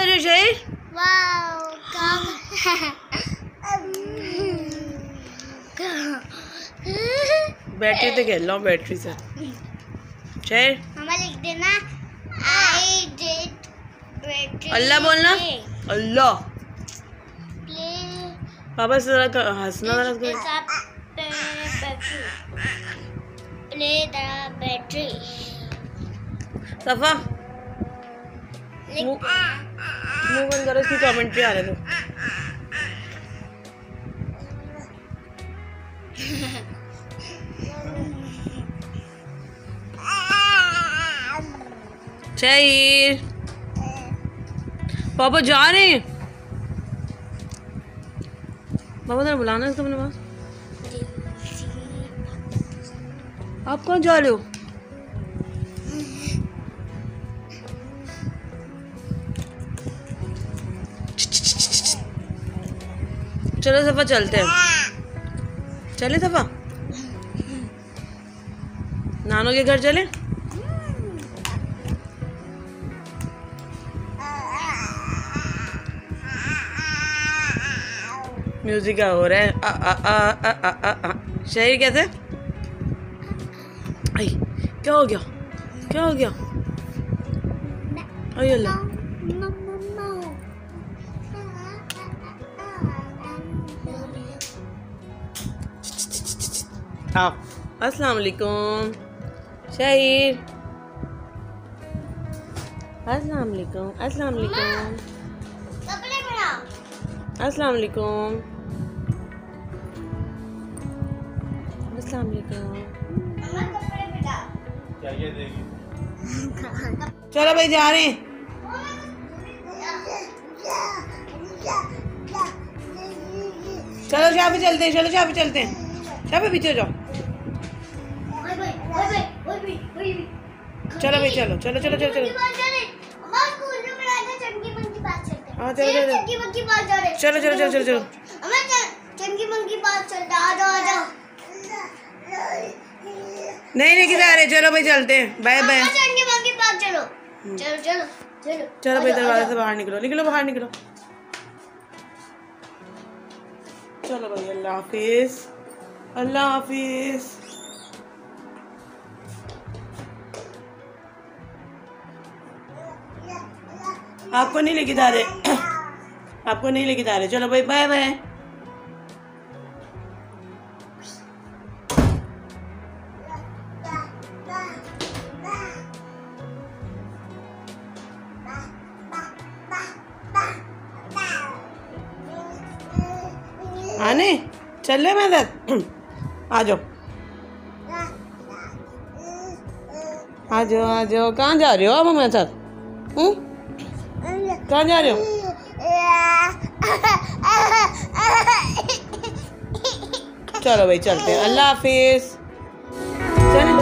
कर रहे हो शाहिर? बैटरी तो खेल लो बैटरी से। शाहिर मम्मा लिख देना आई डिड बैटरी। अल्लाह बोलना अल्लाह। प्ले पापा से जरा हंसना जरा प्ले द बैटरी। सफा मुंह बंद करो, इसकी कमेंट्री आ रहे थे। शाहिर पापा जा रहे हैं। पापा जरा बुलाना है तुमने पास। आप कहाँ जा रहे हो? चलो सफा चलते हैं। चले सफा नानू के घर चले। म्यूजिक का हो रहा है। शाहिर कैसे? आई क्या हो गया? क्या हो गया? आई अल्लाह। अस्सलाम वालेकुम शाहिर। अस्सलाम वालेकुम। अस्सलाम वालेकुम। अस्सलाम वालेकुम। अस्सलाम वालेकुम। चलो भाई जा रहे हैं। चलो शाह पे चलते हैं। चलो शाह पे चलते हैं। शाह पे पीछे जाओ। चलो भाई चलो चलो चलो चलो चलो। हाँ चलो चलो चलो चलो चलो चलो चलो। नहीं नहीं किधर आ रहे? चलो भाई चलते हैं। Bye bye. चलो चलो चलो चलो चलो भाई दरवाजे से बाहर निकलो। निकलो बाहर निकलो। चलो भाई अल्लाह हाफिज। अल्लाह हाफिज। आपको नहीं लेके जा रहे। आपको नहीं लेके जा रहे। चलो भाई बाय बाय। आने चल रहे मैं आ जाओ आ जाओ आ जाओ। कहाँ जा रहे हो आप हमारे साथ? कहाँ जा रहे हो? चलो भाई चलते हैं। अल्लाह हाफिज। चलो